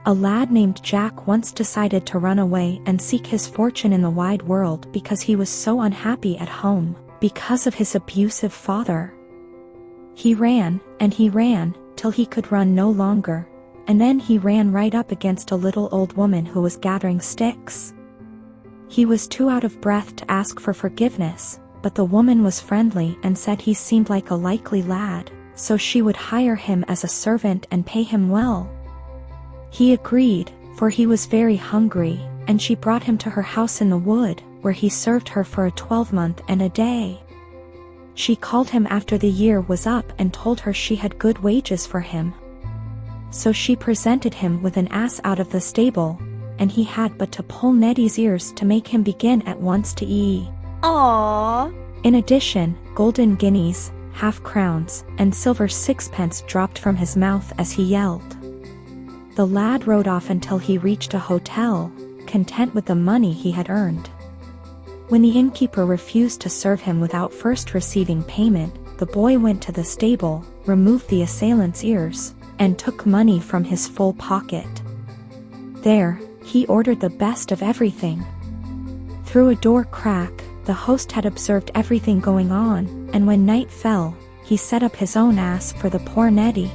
A lad named Jack once decided to run away and seek his fortune in the wide world because he was so unhappy at home because of his abusive father. He ran, and he ran, till he could run no longer, and then he ran right up against a little old woman who was gathering sticks. He was too out of breath to ask for forgiveness, but the woman was friendly and said he seemed like a likely lad, so she would hire him as a servant and pay him well. He agreed, for he was very hungry, and she brought him to her house in the wood, where he served her for a 12-month and a day. She called him after the year was up and told her she had good wages for him. So she presented him with an ass out of the stable, and he had but to pull Nettie's ears to make him begin at once to eat. Aww. In addition, golden guineas, half-crowns, and silver sixpence dropped from his mouth as he yelled. The lad rode off until he reached a hotel, content with the money he had earned. When the innkeeper refused to serve him without first receiving payment, the boy went to the stable, removed the assailant's ears, and took money from his full pocket. There, he ordered the best of everything. Through a door crack, the host had observed everything going on, and when night fell, he set up his own ass for the poor Nettie.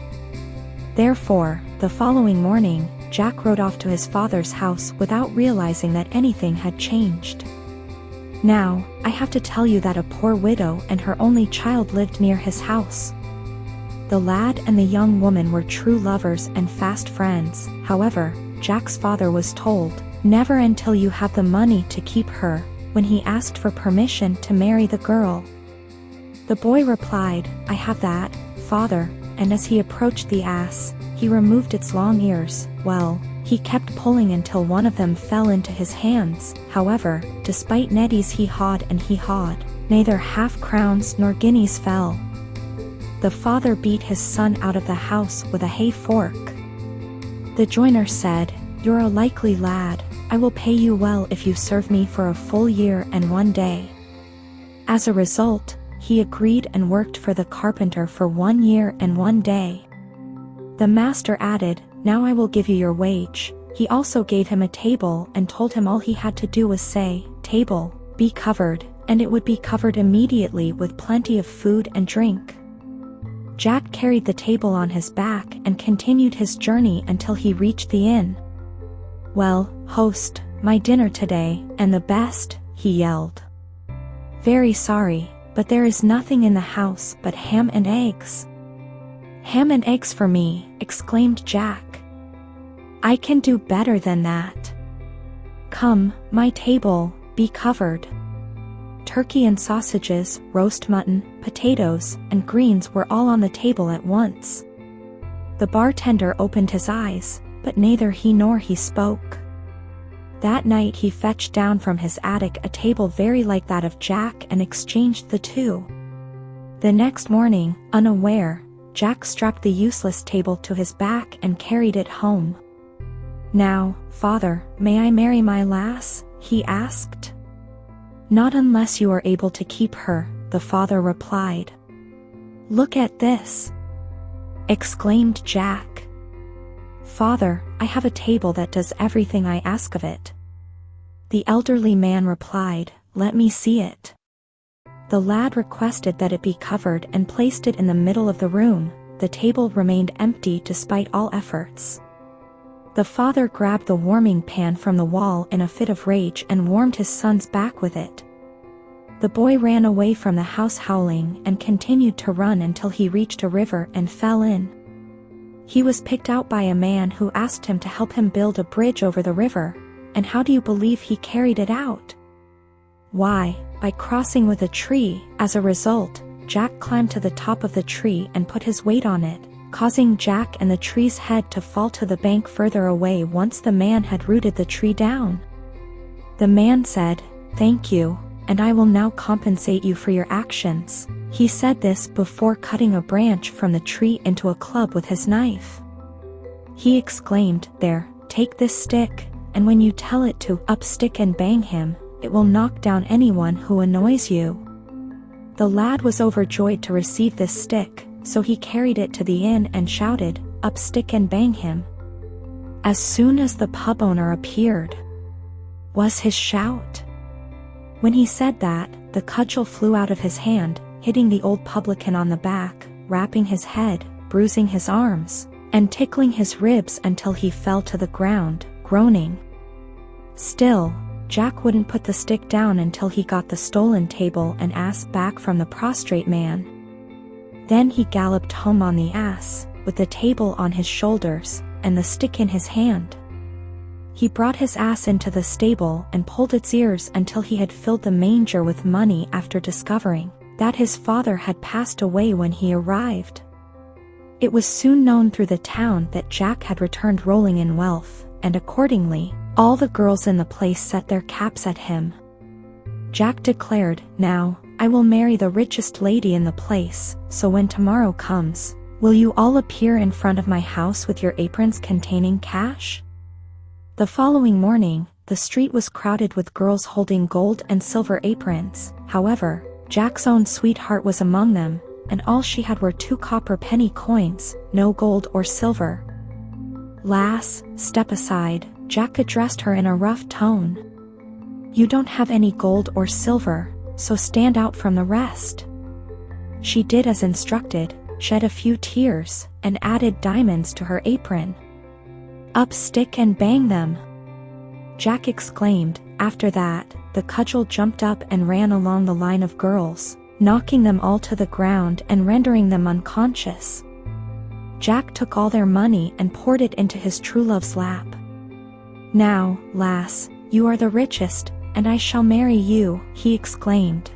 Therefore, the following morning, Jack rode off to his father's house without realizing that anything had changed. Now, I have to tell you that a poor widow and her only child lived near his house. The lad and the young woman were true lovers and fast friends. However, Jack's father was told, "Never until you have the money to keep her," when he asked for permission to marry the girl. The boy replied, "I have that, father," and as he approached the ass, he removed its long ears. Well, he kept pulling until one of them fell into his hands. However, despite Nettie's hee-hawed and hee-hawed, neither half-crowns nor guineas fell. The father beat his son out of the house with a hay fork. The joiner said, "You're a likely lad, I will pay you well if you serve me for a full year and 1 day." As a result, he agreed and worked for the carpenter for 1 year and 1 day. The master added, "Now I will give you your wage." He also gave him a table and told him all he had to do was say, "Table, be covered," and it would be covered immediately with plenty of food and drink. Jack carried the table on his back and continued his journey until he reached the inn. "Well, host, my dinner today, and the best," he yelled. "Very sorry, but there is nothing in the house but ham and eggs." "Ham and eggs for me," exclaimed Jack. "I can do better than that. Come, my table, be covered." Turkey and sausages, roast mutton, potatoes, and greens were all on the table at once. The bartender opened his eyes, but neither he nor he spoke. That night he fetched down from his attic a table very like that of Jack and exchanged the two. The next morning, unaware, Jack strapped the useless table to his back and carried it home. "Now, father, may I marry my lass?" he asked. "Not unless you are able to keep her," the father replied. "Look at this!" exclaimed Jack. "Father, I have a table that does everything I ask of it." The elderly man replied, "Let me see it." The lad requested that it be covered and placed it in the middle of the room. The table remained empty despite all efforts. The father grabbed the warming pan from the wall in a fit of rage and warmed his son's back with it. The boy ran away from the house howling and continued to run until he reached a river and fell in. He was picked out by a man who asked him to help him build a bridge over the river, and how do you believe he carried it out? Why, by crossing with a tree. As a result, Jack climbed to the top of the tree and put his weight on it, causing Jack and the tree's head to fall to the bank further away once the man had rooted the tree down. The man said, "Thank you, and I will now compensate you for your actions." He said this before cutting a branch from the tree into a club with his knife. He exclaimed, "There, take this stick, and when you tell it to up stick and bang him, it will knock down anyone who annoys you." The lad was overjoyed to receive this stick, so he carried it to the inn and shouted, "Up stick and bang him." as soon as the pub owner appeared, was his shout. When he said that, the cudgel flew out of his hand, hitting the old publican on the back, rapping his head, bruising his arms, and tickling his ribs until he fell to the ground, groaning. Still, Jack wouldn't put the stick down until he got the stolen table and ass back from the prostrate man. Then he galloped home on the ass, with the table on his shoulders, and the stick in his hand. He brought his ass into the stable and pulled its ears until he had filled the manger with money after discovering that his father had passed away when he arrived. It was soon known through the town that Jack had returned rolling in wealth, and accordingly, all the girls in the place set their caps at him. Jack declared, "Now, I will marry the richest lady in the place, so when tomorrow comes, will you all appear in front of my house with your aprons containing cash?" The following morning, the street was crowded with girls holding gold and silver aprons. However, Jack's own sweetheart was among them, and all she had were 2 copper penny coins, no gold or silver. "Lass, step aside," Jack addressed her in a rough tone. "You don't have any gold or silver, so stand out from the rest." She did as instructed, shed a few tears, and added diamonds to her apron. "Up stick and bang them," Jack exclaimed. After that, the cudgel jumped up and ran along the line of girls, knocking them all to the ground and rendering them unconscious. Jack took all their money and poured it into his true love's lap. "Now, lass, you are the richest, and I shall marry you," he exclaimed.